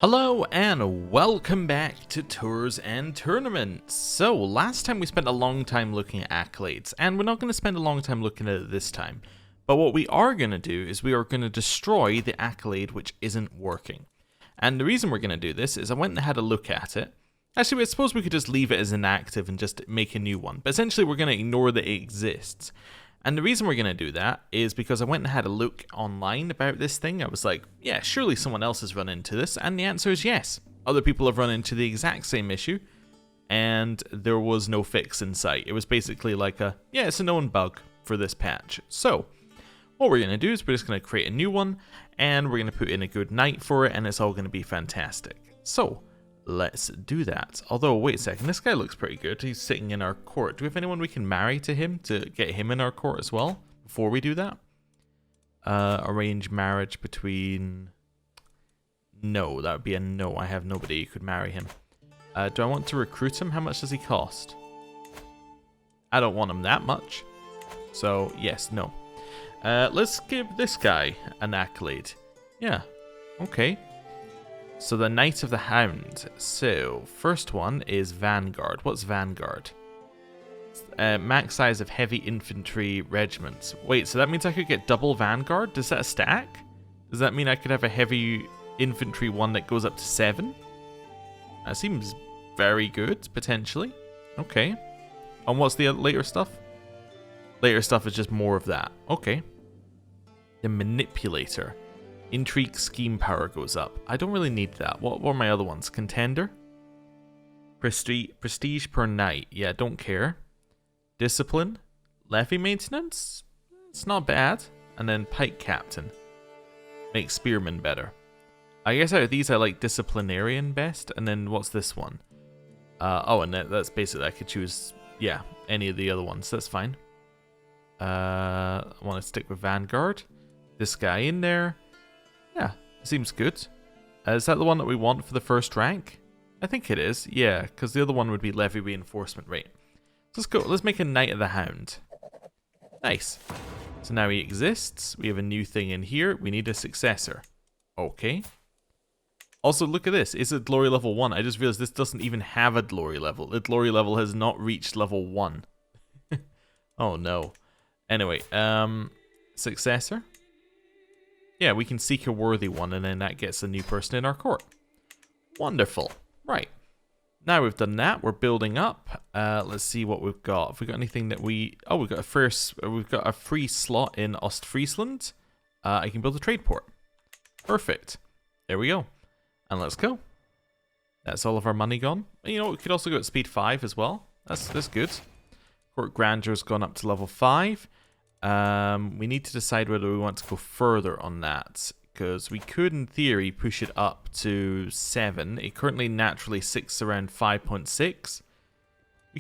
Hello and welcome back to Tours and Tournaments. So last time we spent a long time looking at accolades, and we're not going to spend a long time looking at it this time. But what we are going to do is we are going to destroy the accolade which isn't working. And the reason we're going to do this is I went and had a look at it. Actually, I suppose we could just leave it as inactive and just make a new one. But essentially we're going to ignore that it exists. And the reason we're going to do that is because I went and had a look online about this thing. I was like, yeah, surely someone else has run into this. And the answer is yes. Other people have run into the exact same issue. And there was no fix in sight. It was basically like it's a known bug for this patch. So what we're going to do is we're just going to create a new one. And we're going to put in a good knight for it. And it's all going to be fantastic. So let's do that. Although, wait a second, this guy looks pretty good. He's sitting in our court. Do we have anyone we can marry to him to get him in our court as well before we do that? Arrange marriage between... No, that would be a no. I have nobody who could marry him. Do I want to recruit him? How much does he cost? I don't want him that much. So, yes, no. Let's give this guy an accolade. Yeah, okay. So the Knight of the Hound. So first one is Vanguard. What's Vanguard? Max size of heavy infantry regiments. Wait, so that means I could get double Vanguard? Does that stack? Does that mean I could have a heavy infantry one that goes up to 7? That seems very good, potentially. Okay. And what's the later stuff? Later stuff is just more of that. Okay. The Manipulator. Intrigue scheme power goes up. I don't really need that. What were my other ones? Contender? Prestige per knight. Yeah, don't care. Discipline? Levy maintenance? It's not bad. And then pike captain. Makes spearmen better. I guess out of these I like disciplinarian best. And then what's this one? And that's basically I could choose, yeah, any of the other ones. That's fine. I want to stick with Vanguard. This guy in there. Yeah, seems good. Is that the one that we want for the first rank? I think it is, yeah, because the other one would be levy reinforcement rate. So let's go, let's make a Knight of the Hound. Nice. So now he exists. We have a new thing in here. We need a successor. Okay. Also, look at this. It's a glory level 1. I just realized this doesn't even have a glory level. The glory level has not reached level 1. Oh no. Anyway, successor. Yeah, we can seek a worthy one, and then that gets a new person in our court. Wonderful. Right. Now we've done that, we're building up. Let's see what we've got. Have we got anything that we... Oh, we've got a free slot in Ostfriesland. I can build a trade port. Perfect. There we go. And let's go. That's all of our money gone. And you know, we could also go at speed 5 as well. That's good. Court Grandeur's gone up to level 5. We need to decide whether we want to go further on that, because we could in theory push it up to 7. It currently naturally sits around 5.6.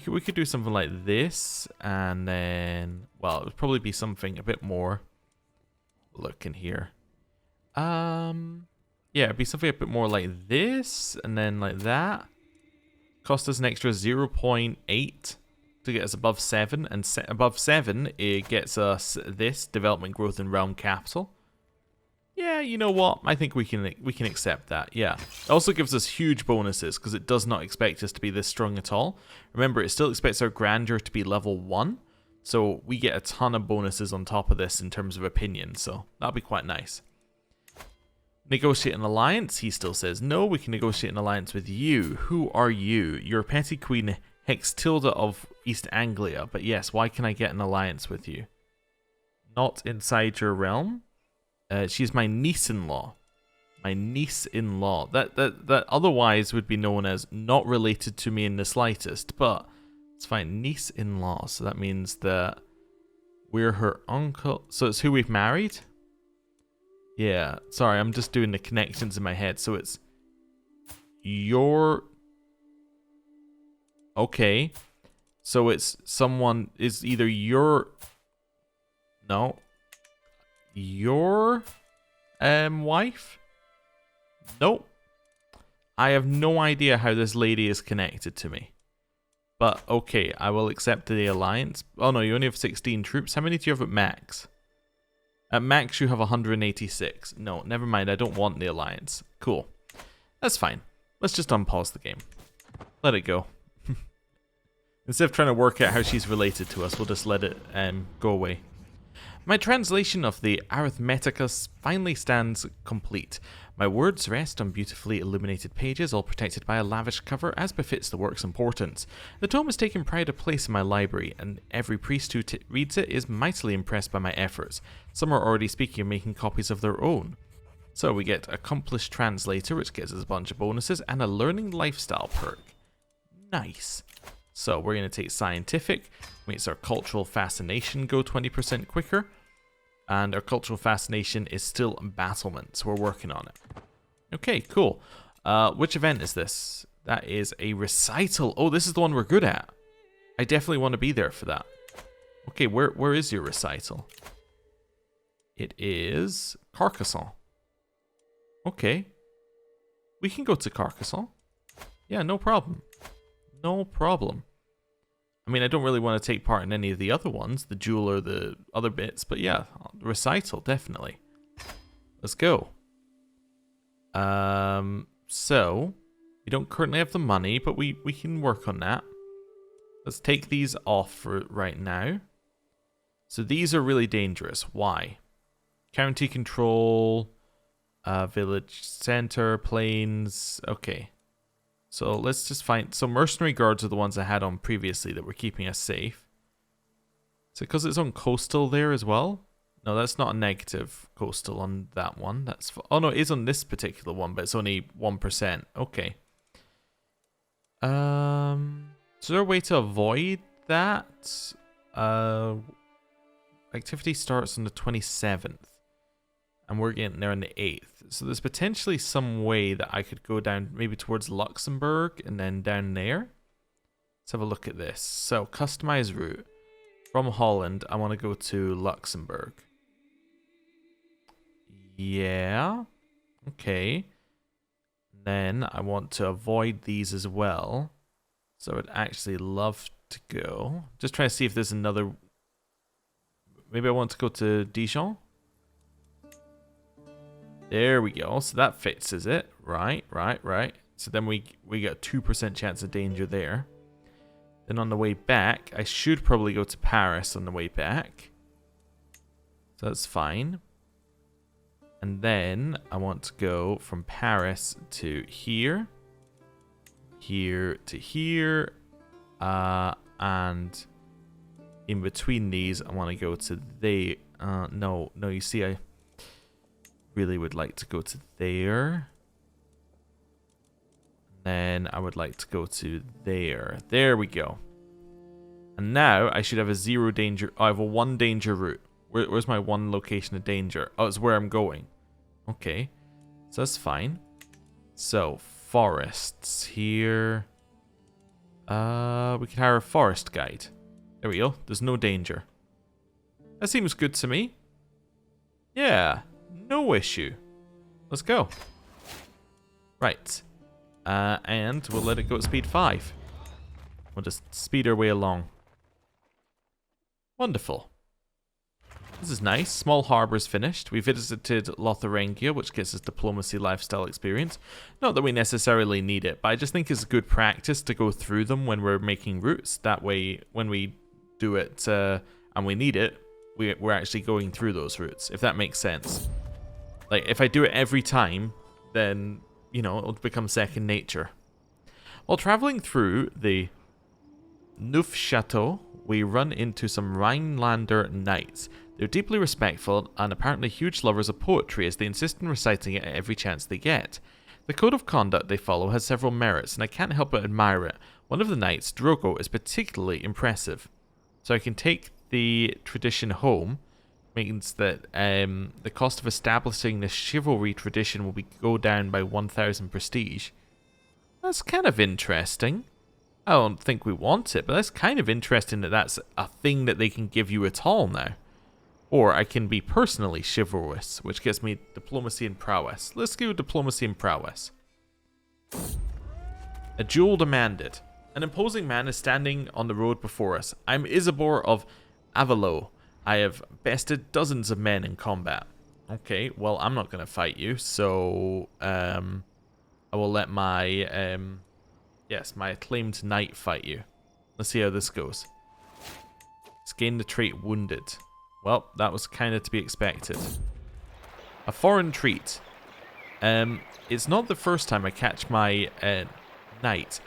We could do something like this, and then, well, it would probably be something a bit more. Look in here. Yeah, it'd be something a bit more like this, and then like that. Cost us an extra 0.8. to get us above 7, and above 7 it gets us this development growth and realm capital. Yeah, you know what, I think we can accept that. Yeah, it also gives us huge bonuses because it does not expect us to be this strong at all. Remember, it still expects our grandeur to be level 1, so we get a ton of bonuses on top of this in terms of opinion, so that'll be quite nice. Negotiate an alliance. He still says no. We can negotiate an alliance with you. Who are you? You're petty queen Hextilda of East Anglia, but yes, why can I get an alliance with you? Not inside your realm? She's my niece-in-law. My niece-in-law. That otherwise would be known as not related to me in the slightest, but it's fine. Niece-in-law, so that means that we're her uncle. So it's who we've married? Yeah, sorry, I'm just doing the connections in my head, so it's your... Okay, so it's someone is either your wife? Nope. I have no idea how this lady is connected to me. But okay, I will accept the alliance. Oh no, you only have 16 troops. How many do you have at max? At max you have 186. No, never mind, I don't want the alliance. Cool. That's fine. Let's just unpause the game. Let it go. Instead of trying to work out how she's related to us, we'll just let it go away. My translation of the Arithmeticus finally stands complete. My words rest on beautifully illuminated pages, all protected by a lavish cover, as befits the work's importance. The tome has taken pride of place in my library, and every priest who reads it is mightily impressed by my efforts. Some are already speaking of making copies of their own. So we get Accomplished Translator, which gives us a bunch of bonuses, and a Learning Lifestyle perk. Nice. So we're going to take Scientific, makes our Cultural Fascination go 20% quicker, and our Cultural Fascination is still Battlement, so we're working on it. Okay, cool. Which event is this? That is a recital. Oh, this is the one we're good at. I definitely want to be there for that. Okay, where is your recital? It is Carcassonne. Okay. We can go to Carcassonne. Yeah, no problem. No problem. I mean, I don't really want to take part in any of the other ones, the duel or the other bits, but yeah, recital, definitely. Let's go. So, we don't currently have the money, but we can work on that. Let's take these off for right now. So these are really dangerous. Why? County control, village center, plains, okay. So let's just find... So mercenary guards are the ones I had on previously that were keeping us safe. Is it because it's on coastal there as well? No, that's not a negative coastal on that one. That's... Oh no, it is on this particular one, but it's only 1%. Okay. Is there a way to avoid that? Activity starts on the 27th. And we're getting there on the 8th. So there's potentially some way that I could go down maybe towards Luxembourg and then down there. Let's have a look at this. So customize route. From Holland, I want to go to Luxembourg. Yeah. Okay. Then I want to avoid these as well. So I'd actually love to go. Just trying to see if there's another... Maybe I want to go to Dijon. There we go. So that fits, is it? Right. So then we get a 2% chance of danger there. Then on the way back, I should probably go to Paris on the way back. So that's fine. And then I want to go from Paris to here. Here to here. And in between these, I want to go to the... No, you see, I really would like to go to there. Then I would like to go to there. There we go. And now I should have a 0 danger. Oh, I have a 1 danger route. Where's my 1 location of danger? Oh, it's where I'm going. Okay. So that's fine. So, forests here. We can hire a forest guide. There we go. There's no danger. That seems good to me. Yeah. No issue. Let's go. Right. And we'll let it go at speed 5. We'll just speed our way along. Wonderful. This is nice. Small harbour's finished. We visited Lotharingia, which gets us diplomacy lifestyle experience. Not that we necessarily need it, but I just think it's good practice to go through them when we're making routes. That way, when we do it and we need it, we're actually going through those routes, if that makes sense. Like, if I do it every time, then, you know, it'll become second nature. While travelling through the Neufchâteau, we run into some Rhinelander knights. They're deeply respectful and apparently huge lovers of poetry, as they insist on reciting it at every chance they get. The code of conduct they follow has several merits, and I can't help but admire it. One of the knights, Drogo, is particularly impressive. So I can take the tradition home. Means that the cost of establishing the chivalry tradition will go down by 1,000 prestige. That's kind of interesting. I don't think we want it, but that's kind of interesting that that's a thing that they can give you at all now. Or I can be personally chivalrous, which gets me diplomacy and prowess. Let's go diplomacy and prowess. A duel demanded. An imposing man is standing on the road before us. I'm Isabor of Avalo. I have bested dozens of men in combat. Okay, well, I'm not going to fight you, so... I will let my, yes, my acclaimed knight fight you. Let's see how this goes. Let's gain the trait wounded. Well, that was kind of to be expected. A foreign treat. It's not the first time I catch my knight,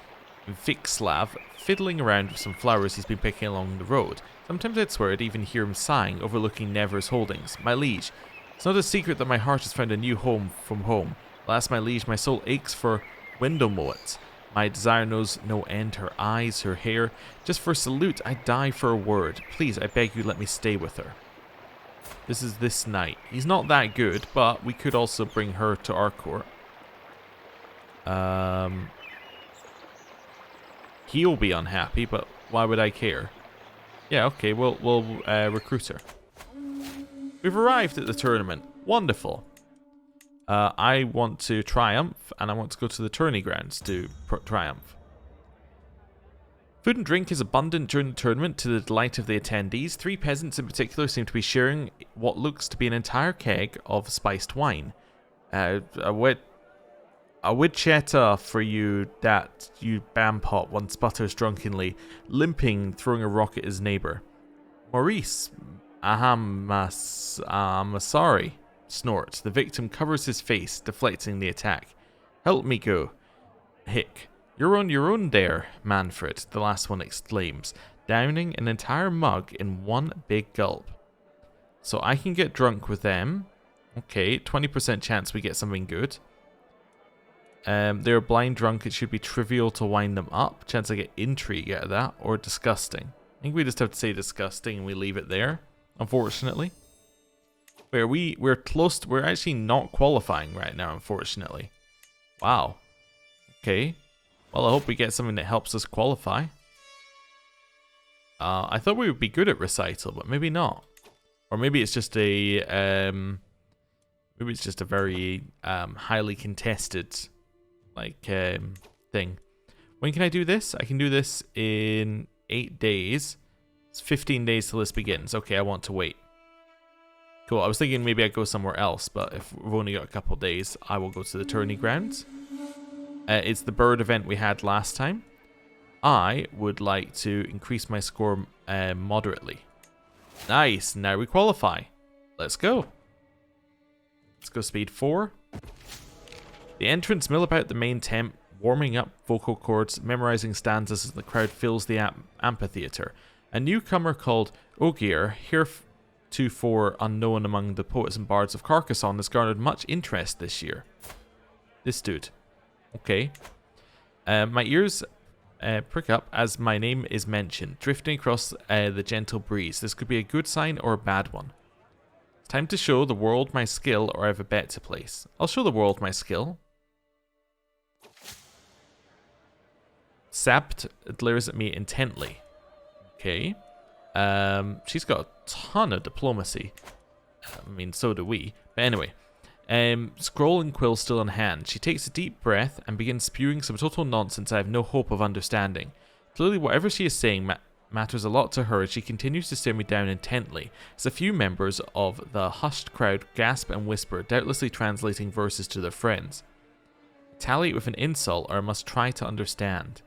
Vixlav, fiddling around with some flowers he's been picking along the road. Sometimes I'd swear I'd even hear him sighing, overlooking Never's holdings. My liege, it's not a secret that my heart has found a new home from home. Alas, my liege, my soul aches for Windlemoat. My desire knows no end. Her eyes, her hair. Just for a salute, I'd die for a word. Please, I beg you, let me stay with her. This is this knight. He's not that good, but we could also bring her to our court. He'll be unhappy, but why would I care? Yeah, okay, we'll recruit her. We've arrived at the tournament. Wonderful. I want to triumph, and I want to go to the tourney grounds to triumph. Food and drink is abundant during the tournament to the delight of the attendees. 3 peasants in particular seem to be sharing what looks to be an entire keg of spiced wine. A witchetta for you, that you bampot, one sputters drunkenly, limping, throwing a rock at his neighbour. Maurice, I'm sorry, snorts. The victim covers his face, deflecting the attack. Help me go. Hick. You're on your own there, Manfred, the last one exclaims, downing an entire mug in one big gulp. So I can get drunk with them. Okay, 20% chance we get something good. They're blind drunk, it should be trivial to wind them up. Chance I get intrigue out of that, or disgusting. I think we just have to say disgusting and we leave it there, unfortunately. We're close to, we're actually not qualifying right now, unfortunately. Wow. Okay. Well, I hope we get something that helps us qualify. I thought we would be good at recital, but maybe not. Or maybe it's just a very highly contested thing. When can I do this? I can do this in 8 days. It's 15 days till this begins. Okay, I want to wait. Cool. I was thinking maybe I'd go somewhere else, but if we've only got a couple days, I will go to the tourney grounds. It's the bird event we had last time. I would like to increase my score moderately. Nice. Now we qualify. Let's go. Let's go speed 4. The entrants mill about the main tent, warming up vocal cords, memorizing stanzas as the crowd fills the amphitheater. A newcomer called Ogier, heretofore unknown among the poets and bards of Carcassonne, has garnered much interest this year. This dude. Okay. My ears prick up as my name is mentioned, drifting across the gentle breeze. This could be a good sign or a bad one. It's time to show the world my skill, or I have a bet to place. I'll show the world my skill. Sapt glares at me intently. Okay. She's got a ton of diplomacy. I mean, so do we. But anyway. Scroll and quill still in hand. She takes a deep breath and begins spewing some total nonsense I have no hope of understanding. Clearly whatever she is saying matters a lot to her as she continues to stare me down intently, as a few members of the hushed crowd gasp and whisper, doubtlessly translating verses to their friends. Tally it with an insult, or I must try to understand.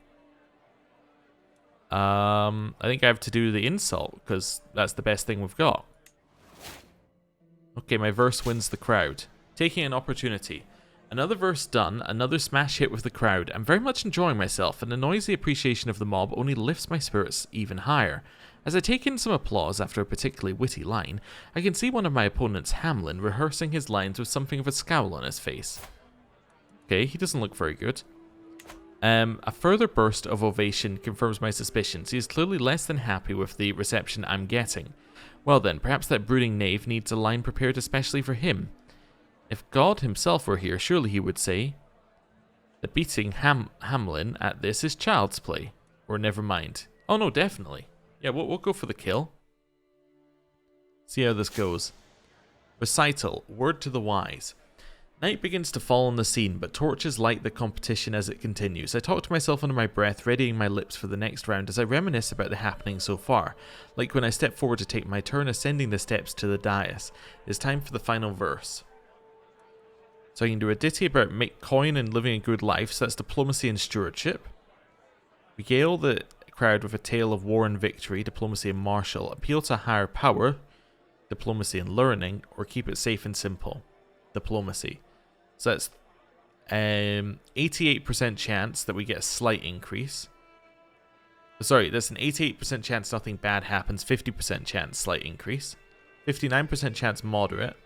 I think I have to do the insult, because that's the best thing we've got. Okay, my verse wins the crowd. Taking an opportunity. Another verse done, another smash hit with the crowd. I'm very much enjoying myself, and the noisy appreciation of the mob only lifts my spirits even higher. As I take in some applause after a particularly witty line, I can see one of my opponents, Hamlin, rehearsing his lines with something of a scowl on his face. Okay, he doesn't look very good. A further burst of ovation confirms my suspicions. He is clearly less than happy with the reception I'm getting. Well then, perhaps that brooding knave needs a line prepared especially for him. If God himself were here, surely he would say, the beating Hamlin at this is child's play. Or never mind. Oh no, definitely. Yeah, we'll go for the kill. See how this goes. Recital, word to the wise. Night begins to fall on the scene, but torches light the competition as it continues. I talk to myself under my breath, readying my lips for the next round as I reminisce about the happening so far. Like when I step forward to take my turn ascending the steps to the dais. It's time for the final verse. So I can do a ditty about make coin and living a good life. So that's diplomacy and stewardship. Regale the crowd with a tale of war and victory, diplomacy and martial. Appeal to higher power, diplomacy and learning. Or keep it safe and simple, diplomacy. So that's 88% chance that we get a slight increase. Sorry, that's an 88% chance nothing bad happens, 50% chance slight increase, 59% chance moderate,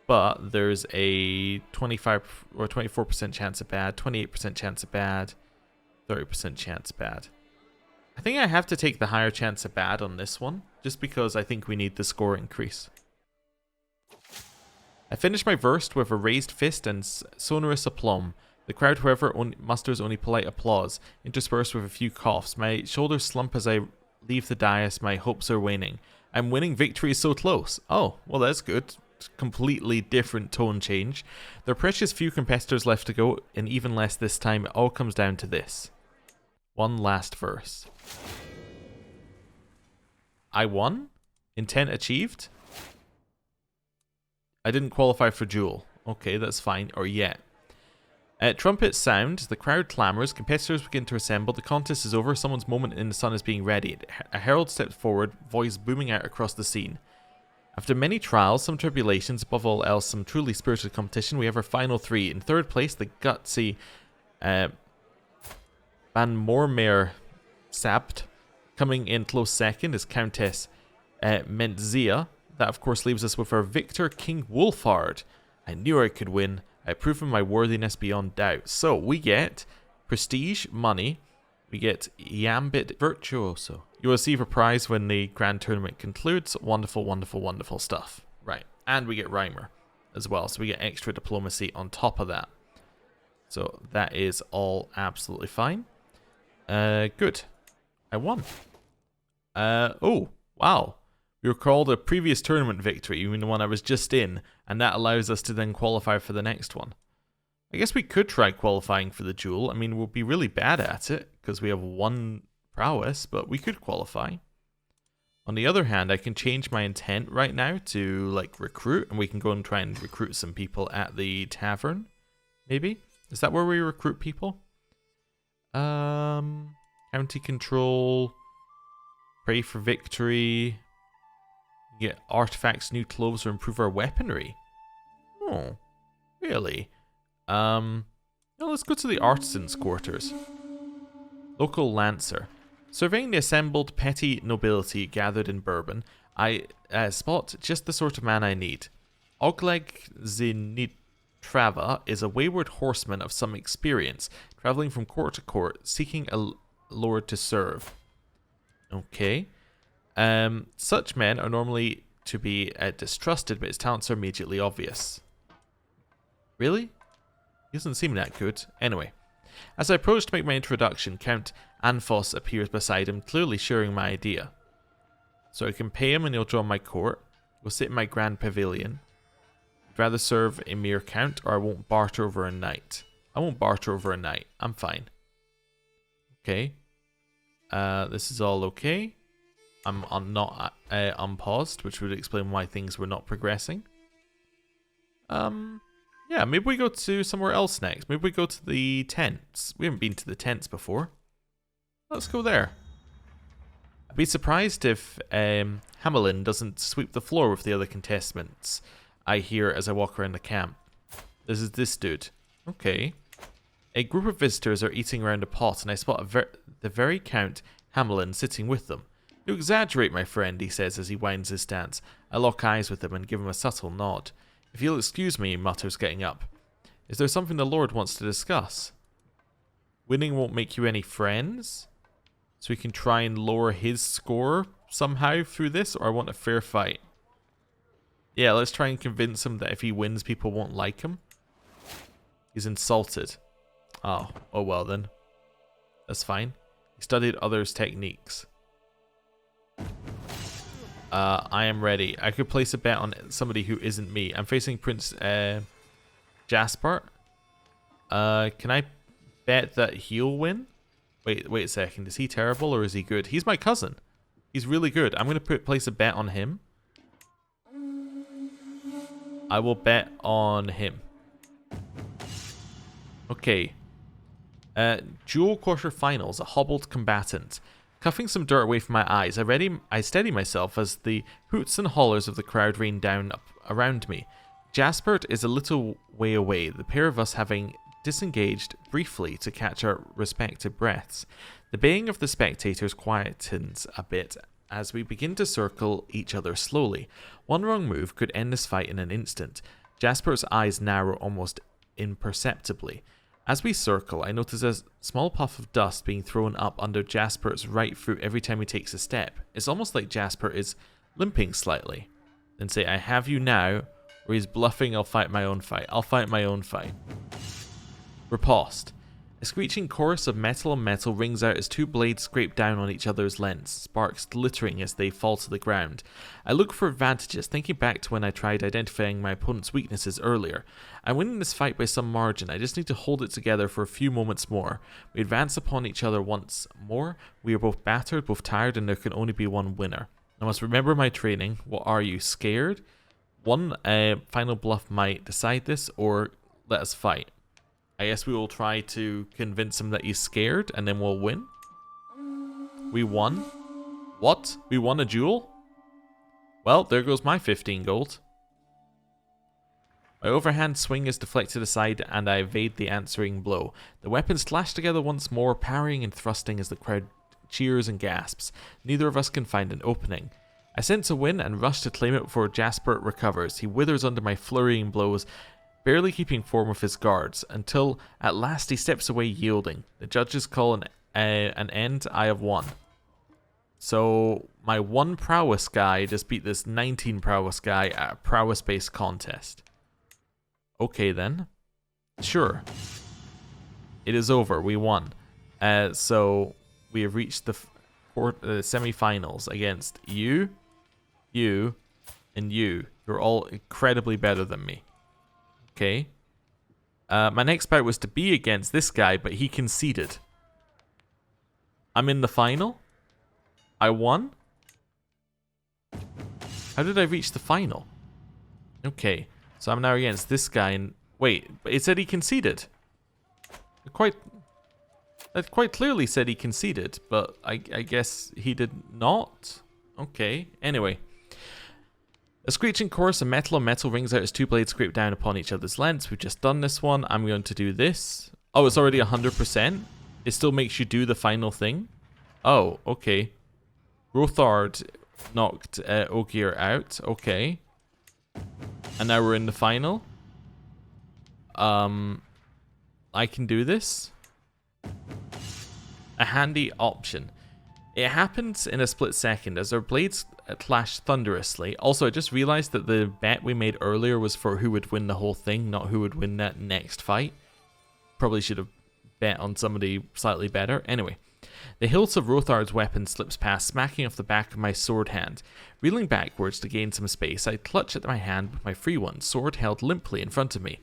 but there's a 25 or 24% chance of bad, 28% chance of bad, 30% chance bad. I think I have to take the higher chance of bad on this one, just because I think we need the score increase. I finished my verse with a raised fist and sonorous aplomb. The crowd, however, musters only polite applause, interspersed with a few coughs. My shoulders slump as I leave the dais. My hopes are waning. I'm winning. Victory is so close. Oh, well, that's good. Completely different tone change. There are precious few competitors left to go, and even less this time. It all comes down to this. One last verse. I won? Intent achieved? I didn't qualify for duel. Okay, that's fine. Or yet. Trumpets sound, the crowd clamours, competitors begin to assemble, the contest is over, someone's moment in the sun is being readied. A herald steps forward, voice booming out across the scene. After many trials, some tribulations, above all else, some truly spirited competition, we have our final three. In third place, the gutsy Van Mormere Sabt. Coming in close second is Countess Mentzia. That, of course, leaves us with our victor, King Wolfhard. I knew I could win. I've proven my worthiness beyond doubt. So, we get prestige, money. We get Iambit Virtuoso. You will receive a prize when the grand tournament concludes. Wonderful, wonderful, wonderful stuff. Right. And we get Rhymer as well. So, we get extra diplomacy on top of that. So, that is all absolutely fine. Good. I won. Oh, wow. We recalled a previous tournament victory, even the one I was just in, and that allows us to then qualify for the next one. I guess we could try qualifying for the duel. I mean, we'll be really bad at it, because we have one prowess, but we could qualify. On the other hand, I can change my intent right now to, like, recruit, and we can go and try and recruit some people at the tavern, maybe? Is that where we recruit people? County control, pray for victory... Get artifacts, new clothes, or improve our weaponry. Oh, really? Well, let's go to the artisan's quarters. Local Lancer. Surveying the assembled petty nobility gathered in Bourbon, I spot just the sort of man I need. Ogleg Zinitrava is a wayward horseman of some experience, traveling from court to court, seeking a lord to serve. Okay. Such men are normally to be distrusted, but his talents are immediately obvious. Really? He doesn't seem that good. Anyway, as I approach to make my introduction, Count Anfos appears beside him, clearly sharing my idea. So I can pay him and he'll join my court. We'll sit in my grand pavilion. I'd rather serve a mere count, or I won't barter over a night. I won't barter over a night. I'm fine. Okay. This is all okay. I'm not unpaused, which would explain why things were not progressing. Yeah, maybe we go to somewhere else next. Maybe we go to the tents. We haven't been to the tents before. Let's go there. I'd be surprised if Hamelin doesn't sweep the floor with the other contestants I hear as I walk around the camp. This is this dude. Okay. A group of visitors are eating around a pot, and I spot the very Count Hamelin sitting with them. You exaggerate, my friend, he says as he winds his stance. I lock eyes with him and give him a subtle nod. If you'll excuse me, he mutters, getting up. Is there something the Lord wants to discuss? Winning won't make you any friends? So we can try and lower his score somehow through this, or I want a fair fight? Yeah, let's try and convince him that if he wins, people won't like him. He's insulted. Oh well then. That's fine. He studied others' techniques. I am ready. I could place a bet on somebody who isn't me. I'm facing Prince Jasper. Can I bet that he'll win? Wait a second. Is he terrible or is he good? He's my cousin. He's really good. I'm going to place a bet on him. I will bet on him. Okay. Duel quarterfinals, a hobbled combatant. Cuffing some dirt away from my eyes, I steady myself as the hoots and hollers of the crowd rain down around me. Jaspert is a little way away, the pair of us having disengaged briefly to catch our respective breaths. The baying of the spectators quietens a bit as we begin to circle each other slowly. One wrong move could end this fight in an instant. Jasper's eyes narrow almost imperceptibly. As we circle, I notice a small puff of dust being thrown up under Jasper's right foot every time he takes a step. It's almost like Jasper is limping slightly. Then say, I have you now, or he's bluffing, I'll fight my own fight. I'll fight my own fight. Riposte. A screeching chorus of metal on metal rings out as two blades scrape down on each other's lens, sparks glittering as they fall to the ground. I look for advantages, thinking back to when I tried identifying my opponent's weaknesses earlier. I'm winning this fight by some margin, I just need to hold it together for a few moments more. We advance upon each other once more. We are both battered, both tired, and there can only be one winner. I must remember my training. What are you, scared? One final bluff might decide this, or let us fight. I guess we will try to convince him that he's scared, and then we'll win. We won? What? We won a duel? Well, there goes my 15 gold. My overhand swing is deflected aside, and I evade the answering blow. The weapons clash together once more, parrying and thrusting as the crowd cheers and gasps. Neither of us can find an opening. I sense a win and rush to claim it before Jasper recovers. He withers under my flurrying blows, barely keeping form with his guards, until at last he steps away yielding. The judges call an end. I have won. So my 1 prowess guy just beat this 19 prowess guy at a prowess-based contest. Okay then. Sure. It is over. We won. So we have reached the semi-finals against you, and you. You're all incredibly better than me. Okay. My next bout was to be against this guy, but he conceded. I'm in the final. I won. How did I reach the final? Okay. So I'm now against this guy, and wait, but it said he conceded. That quite clearly said he conceded, but I guess he did not. Okay. Anyway. A screeching chorus of metal on metal rings out as two blades scrape down upon each other's lengths. We've just done this one. I'm going to do this. Oh, it's already 100%? It still makes you do the final thing? Oh, okay. Rothard knocked Ogier out. Okay. And now we're in the final. I can do this. A handy option. It happens in a split second as our blades clash thunderously. Also, I just realized that the bet we made earlier was for who would win the whole thing, not who would win that next fight. Probably should have bet on somebody slightly better. Anyway, the hilt of Rothard's weapon slips past, smacking off the back of my sword hand. Reeling backwards to gain some space, I clutch at my hand with my free one, sword held limply in front of me.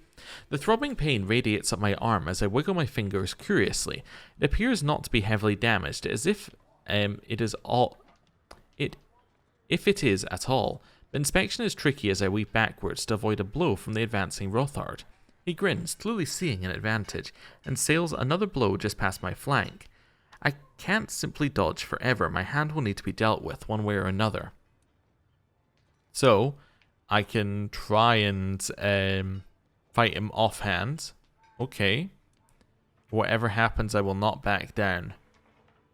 The throbbing pain radiates up my arm as I wiggle my fingers curiously. It appears not to be heavily damaged, as if if it is at all. The inspection is tricky as I weep backwards to avoid a blow from the advancing Rothard. He grins, clearly seeing an advantage, and sails another blow just past my flank. I can't simply dodge forever. My hand will need to be dealt with one way or another. So, I can try and fight him offhand. Okay. Whatever happens, I will not back down.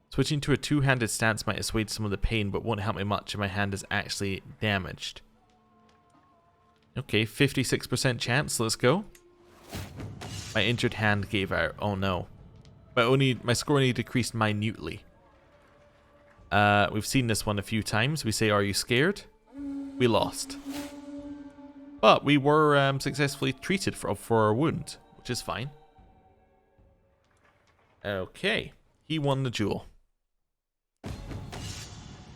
Switching to a two-handed stance might assuage some of the pain, but won't help me much if my hand is actually damaged. Okay, 56% chance. Let's go. My injured hand gave out. Oh no. My score only decreased minutely. We've seen this one a few times. We say, are you scared? We lost. But we were successfully treated for our wound, which is fine. Okay. He won the duel.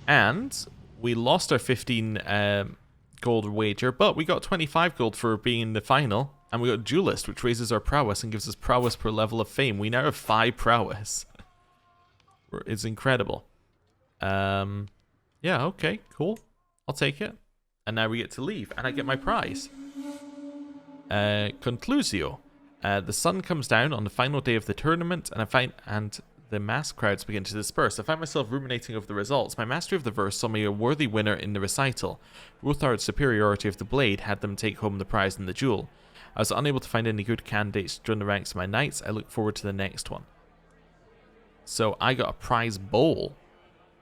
And we lost our 15 gold wager, but we got 25 gold for being in the final. And we got Duelist, which raises our prowess and gives us prowess per level of fame. We now have 5 prowess. It's incredible. Yeah, okay, cool. I'll take it. And now we get to leave, and I get my prize. Conclusio. The sun comes down on the final day of the tournament, and the mass crowds begin to disperse. I find myself ruminating over the results. My mastery of the verse saw me a worthy winner in the recital. Rothard's superiority of the blade had them take home the prize in the duel. I was unable to find any good candidates to join the ranks of my knights. I look forward to the next one. So I got a prize bowl.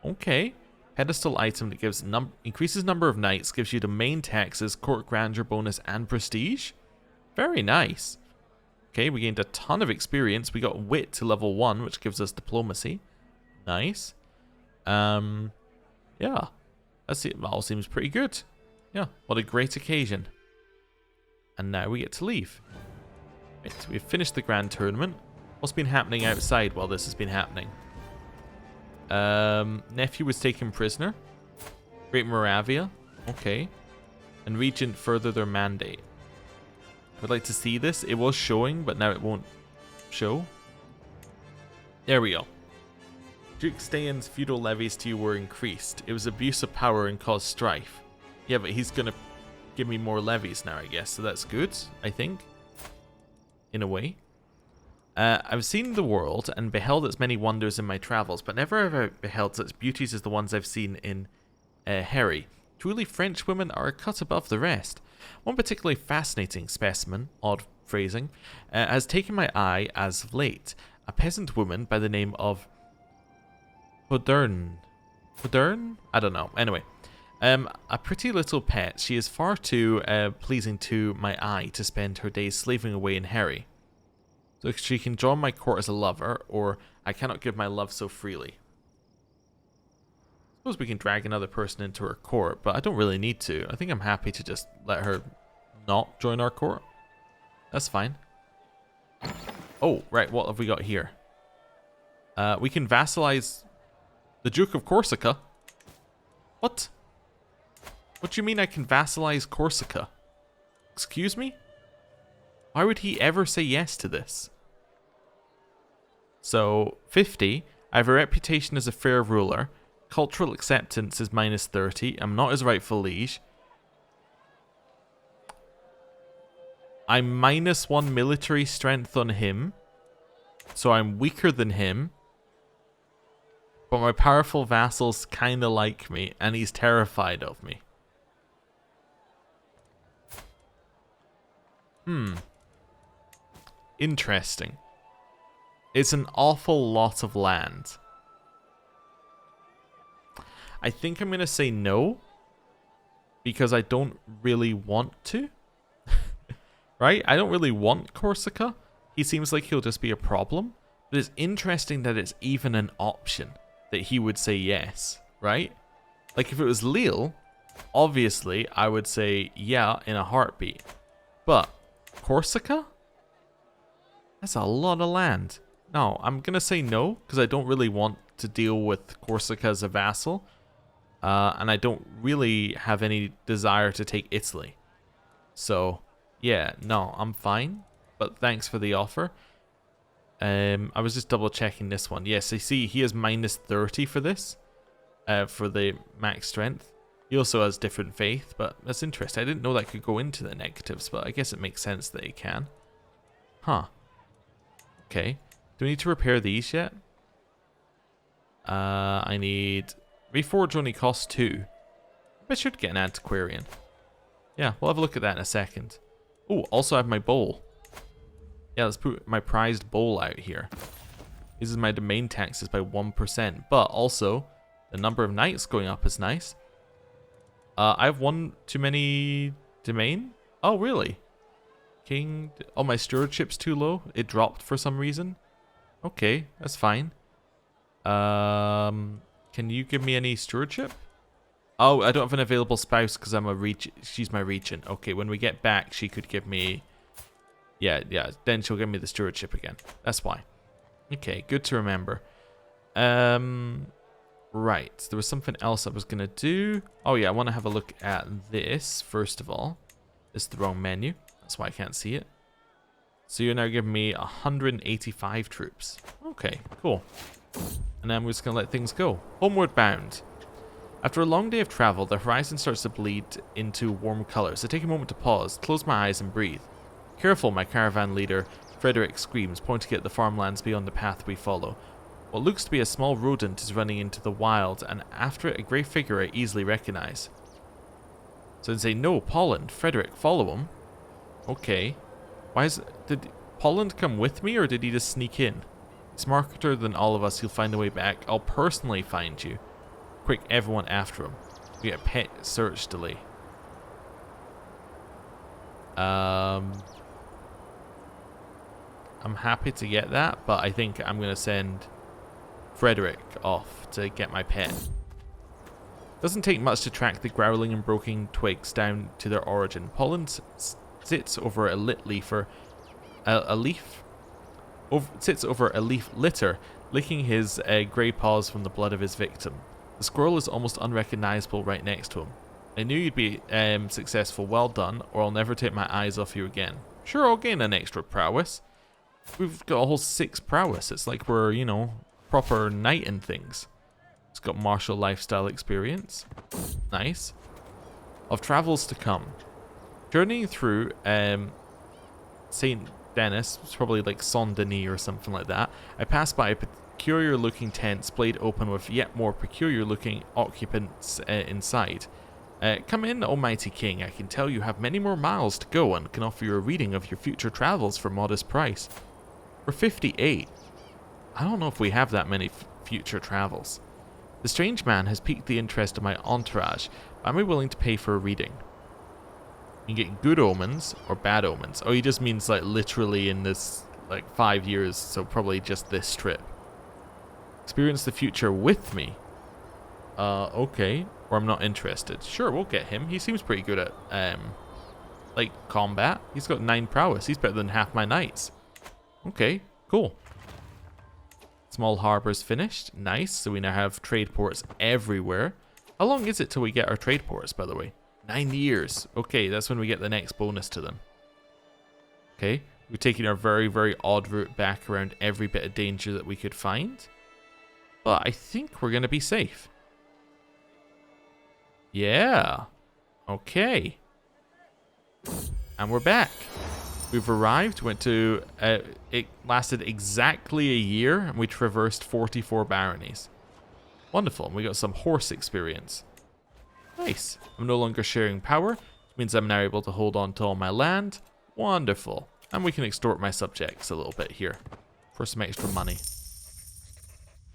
Okay. Pedestal item that gives increases number of knights, gives you the main taxes, court grandeur bonus, and prestige. Very nice. Okay, we gained a ton of experience. We got wit to level 1, which gives us diplomacy. Nice. Yeah. That all seems pretty good. Yeah, what a great occasion. And now we get to leave. Right, so we've finished the grand tournament. What's been happening outside while this has been happening? Nephew was taken prisoner. Great Moravia. Okay. And Regent further their mandate. I would like to see this. It was showing, but now it won't show. There we go. Duke Stayen's feudal levies to you were increased. It was abuse of power and caused strife. Yeah, but he's going to give me more levies now, I guess. So that's good, I think. In a way. I've seen the world and beheld its many wonders in my travels, but never have I beheld such beauties as the ones I've seen in Harry. Truly French women are a cut above the rest. One particularly fascinating specimen, odd phrasing, has taken my eye as of late. A peasant woman by the name of Hodern? I don't know. Anyway, a pretty little pet. She is far too pleasing to my eye to spend her days slaving away in Harry. So she can join my court as a lover, or I cannot give my love so freely. I suppose we can drag another person into her court, but I don't really need to. I think I'm happy to just let her not join our court. That's fine. Oh, right, what have we got here? We can vassalize the Duke of Corsica. What? What do you mean I can vassalize Corsica? Excuse me? Why would he ever say yes to this? So, 50. I have a reputation as a fair ruler. Cultural acceptance is minus 30. I'm not his rightful liege. I'm minus 1 military strength on him. So I'm weaker than him. But my powerful vassals kind of like me, and he's terrified of me. Interesting. It's an awful lot of land. I think I'm going to say no. Because I don't really want to. Right? I don't really want Corsica. He seems like he'll just be a problem. But it's interesting that it's even an option that he would say yes. Right? Like if it was Lille, obviously I would say yeah in a heartbeat. But Corsica? That's a lot of land. No, I'm going to say no, because I don't really want to deal with Corsica as a vassal. And I don't really have any desire to take Italy. So, yeah, no, I'm fine. But thanks for the offer. I was just double checking this one. Yes, I see he has minus 30 for this. For the max strength. He also has different faith, but that's interesting. I didn't know that could go into the negatives, but I guess it makes sense that it can. Huh. Okay. Do we need to repair these yet? I need... Reforge only costs 2. I should get an antiquarian. Yeah, we'll have a look at that in a second. Oh, also I have my bowl. Yeah, let's put my prized bowl out here. This is my domain taxes by 1%, but also the number of knights going up is nice. I have one too many domain? Oh, really? King... Oh, my stewardship's too low? It dropped for some reason? Okay, that's fine. Can you give me any stewardship? Oh, I don't have an available spouse because I'm a she's my regent. Okay, when we get back, she could give me... Yeah, then she'll give me the stewardship again. That's why. Okay, good to remember. Right, there was something else I was going to do. Oh yeah, I want to have a look at this, first of all. This is the wrong menu. That's why I can't see it. So you're now giving me 185 troops. Okay, cool. And then I'm just going to let things go. Homeward bound. After a long day of travel, the horizon starts to bleed into warm colors. I take a moment to pause, close my eyes and breathe. Careful, my caravan leader. Frederick screams, pointing at the farmlands beyond the path we follow. What looks to be a small rodent is running into the wild, and after it a grey figure I easily recognise. So they say, no, Holland, Frederick, follow him. Okay. Did Holland come with me, or did he just sneak in? He's smarter than all of us, he'll find a way back. I'll personally find you. Quick, everyone after him. We get a pet search delay. I'm happy to get that, but I think I'm going to send Frederick off to get my pet. Doesn't take much to track the growling and broken twigs down to their origin. Holland sits over a leaf litter, licking his grey paws from the blood of his victim. The squirrel is almost unrecognizable right next to him. I knew you'd be successful. Well done, or I'll never take my eyes off you again. Sure, I'll gain an extra prowess. We've got a whole 6 prowess. It's like we're, you know, proper knight and things. It's got martial lifestyle experience. Nice. Of travels to come. Journeying through St. Denis, it's probably like Saint Denis or something like that. I passed by a peculiar looking tent splayed open with yet more peculiar looking occupants inside. Come in, almighty king. I can tell you have many more miles to go and can offer you a reading of your future travels for modest price. We're 58. I don't know if we have that many future travels. The strange man has piqued the interest of my entourage. Am I willing to pay for a reading? You can get good omens or bad omens. Oh, he just means like literally in this like 5 years, so probably just this trip. Experience the future with me. Okay. Or I'm not interested. Sure, we'll get him. He seems pretty good at like combat. He's got 9 prowess. He's better than half my knights. Okay, cool. Small harbor's finished. Nice. So we now have trade ports everywhere. How long is it till we get our trade ports, by the way? 9 years. Okay, that's when we get the next bonus to them. Okay, we're taking our very, very odd route back around every bit of danger that we could find. But I think we're going to be safe. Yeah. Okay. And we're back. We've arrived, went to, it lasted exactly a year, and we traversed 44 baronies. Wonderful, and we got some horse experience. Nice. I'm no longer sharing power, which means I'm now able to hold on to all my land. Wonderful. And we can extort my subjects a little bit here for some extra money.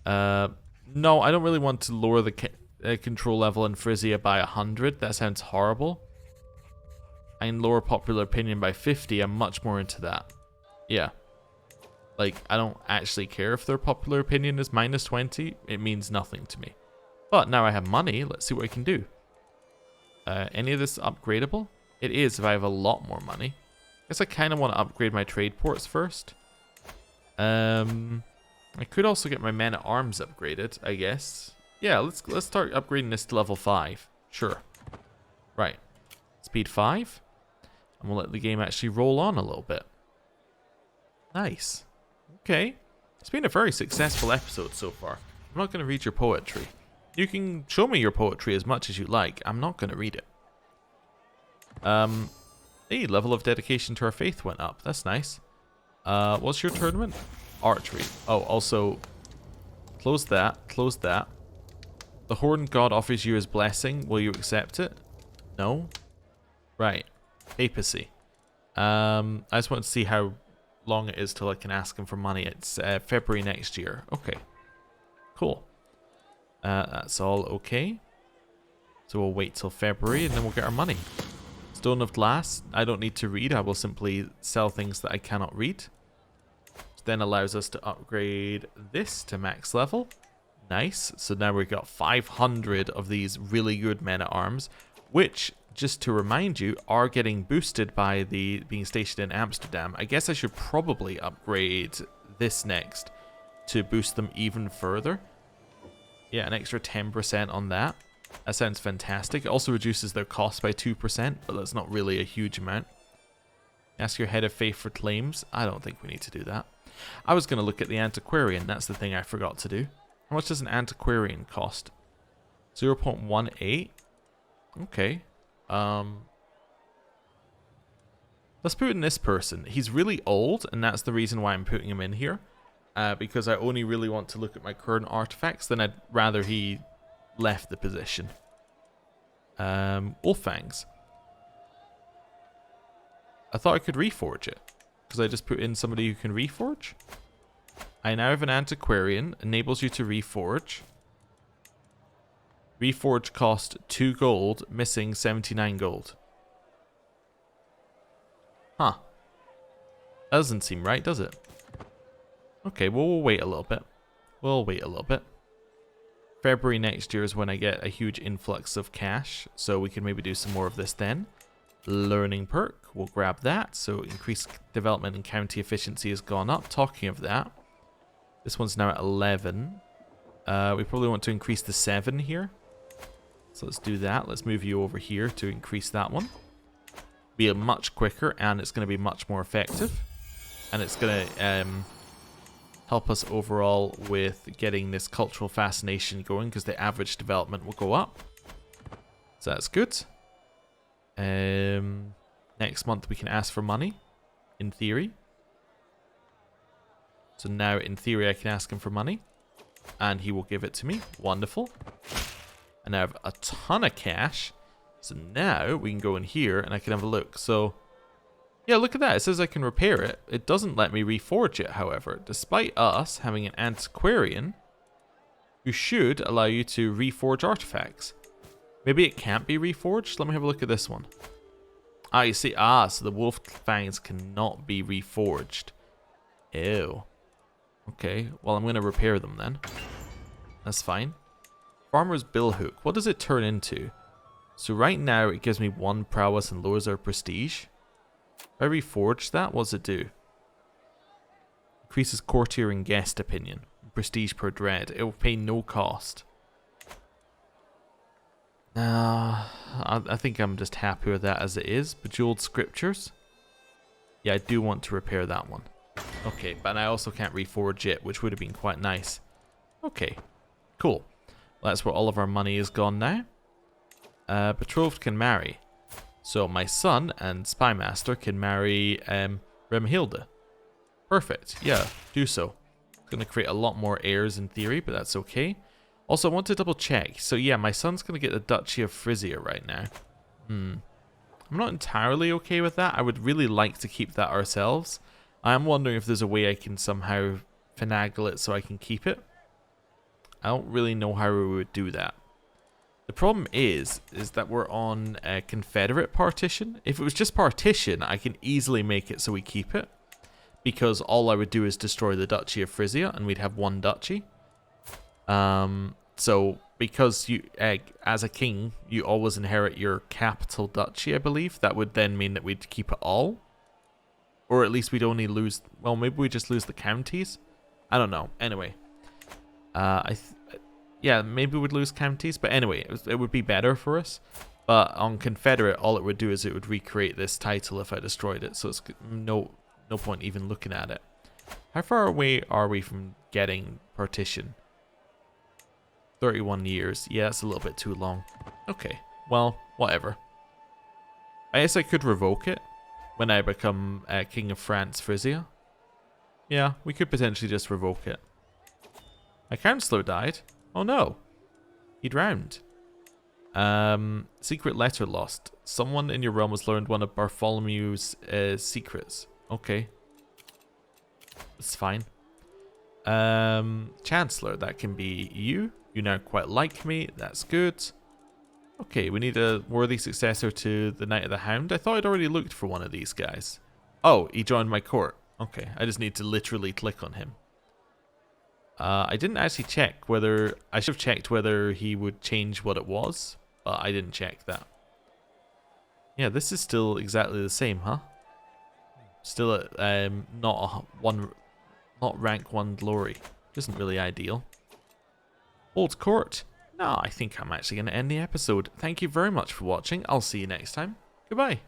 No, I don't really want to lower the control level in Frisia by 100. That sounds horrible. And lower popular opinion by 50. I'm much more into that. Yeah. Like, I don't actually care if their popular opinion is minus 20. It means nothing to me. But now I have money. Let's see what I can do. Any of this upgradable? It is if I have a lot more money. I guess I kind of want to upgrade my trade ports first. I could also get my men at arms upgraded, I guess. Yeah, let's start upgrading this to level 5. Sure. Right. Speed 5. And we'll let the game actually roll on a little bit. Nice. Okay. It's been a very successful episode so far. I'm not going to read your poetry. You can show me your poetry as much as you like. I'm not going to read it. Hey, level of dedication to our faith went up. That's nice. What's your tournament? Archery. Oh, also, close that. Close that. The Horned God offers you his blessing. Will you accept it? No? Right. Papacy. I just want to see how long it is till I can ask him for money. It's February next year. Okay. Cool. That's all okay. So we'll wait till February and then we'll get our money. Stone of Glass. I don't need to read. I will simply sell things that I cannot read. Which then allows us to upgrade this to max level. Nice. So now we've got 500 of these really good men-at-arms, which, just to remind you, are getting boosted by the being stationed in Amsterdam. I guess I should probably upgrade this next to boost them even further. Yeah, an extra 10% on that. That sounds fantastic. It also reduces their cost by 2%, but that's not really a huge amount. Ask your head of faith for claims. I don't think we need to do that. I was going to look at the antiquarian. That's the thing I forgot to do. How much does an antiquarian cost? 0.18? Okay. Let's put in this person. He's really old, and that's the reason why I'm putting him in here. Because I only really want to look at my current artifacts, then I'd rather he left the position. Wolffangs. I thought I could reforge it, because I just put in somebody who can reforge. I now have an antiquarian, enables you to reforge. Reforge cost 2 gold, missing 79 gold. Huh. That doesn't seem right, does it? Okay, well, we'll wait a little bit. We'll wait a little bit. February next year is when I get a huge influx of cash, so we can maybe do some more of this then. Learning perk, we'll grab that. So increased development and county efficiency has gone up. Talking of that, this one's now at 11. We probably want to increase the 7 here. So let's do that. Let's move you over here to increase that one. Be a much quicker, and it's going to be much more effective. And it's going to help us overall with getting this cultural fascination going, because the average development will go up. So that's good. Next month we can ask for money, in theory. So now, in theory, I can ask him for money, and he will give it to me. Wonderful. And I have a ton of cash. So now we can go in here and I can have a look. So, yeah, look at that. It says I can repair it. It doesn't let me reforge it, however, despite us having an antiquarian who should allow you to reforge artifacts. Maybe it can't be reforged. Let me have a look at this one. Ah, you see. Ah, so the wolf fangs cannot be reforged. Ew. Okay, well, I'm going to repair them then. That's fine. Farmer's billhook. What does it turn into? So right now it gives me 1 prowess and lowers our prestige. If I reforge that, what does it do? Increases courtier and guest opinion. Prestige per dread. It will pay no cost. I think I'm just happy with that as it is. Bejeweled scriptures. Yeah, I do want to repair that one. Okay, but I also can't reforge it, which would have been quite nice. Okay, cool. Well, that's where all of our money is gone now. Betrothed can marry. So my son and Spymaster can marry Remhilde. Perfect. Yeah, do so. It's going to create a lot more heirs in theory, but that's okay. Also, I want to double check. So yeah, my son's going to get the Duchy of Frisia right now. I'm not entirely okay with that. I would really like to keep that ourselves. I am wondering if there's a way I can somehow finagle it so I can keep it. I don't really know how we would do that. The problem is that we're on a Confederate partition. If it was just partition, I can easily make it so we keep it. Because all I would do is destroy the Duchy of Frisia, and we'd have 1 duchy. So, because you, as a king, you always inherit your capital duchy, I believe. That would then mean that we'd keep it all. Or at least we'd only lose, well, maybe we just lose the counties. I don't know. Anyway. Yeah, maybe we'd lose counties, but anyway, it would be better for us. But on Confederate, all it would do is it would recreate this title if I destroyed it, so it's no point even looking at it. How far away are we from getting partition? 31 years. Yeah, that's a little bit too long. Okay, well, whatever. I guess I could revoke it when I become King of France Frisia. Yeah, we could potentially just revoke it. My counselor died. Oh no. He drowned. Secret letter lost. Someone in your realm has learned one of Bartholomew's secrets. Okay. That's fine. Chancellor, that can be you. You now quite like me. That's good. Okay, we need a worthy successor to the Knight of the Hound. I thought I'd already looked for one of these guys. Oh, he joined my court. Okay, I just need to literally click on him. I didn't actually check whether... I should have checked whether he would change what it was, but I didn't check that. Yeah, this is still exactly the same, huh? Still at not rank 1 glory. Isn't really ideal. Old court. No, I think I'm actually going to end the episode. Thank you very much for watching. I'll see you next time. Goodbye.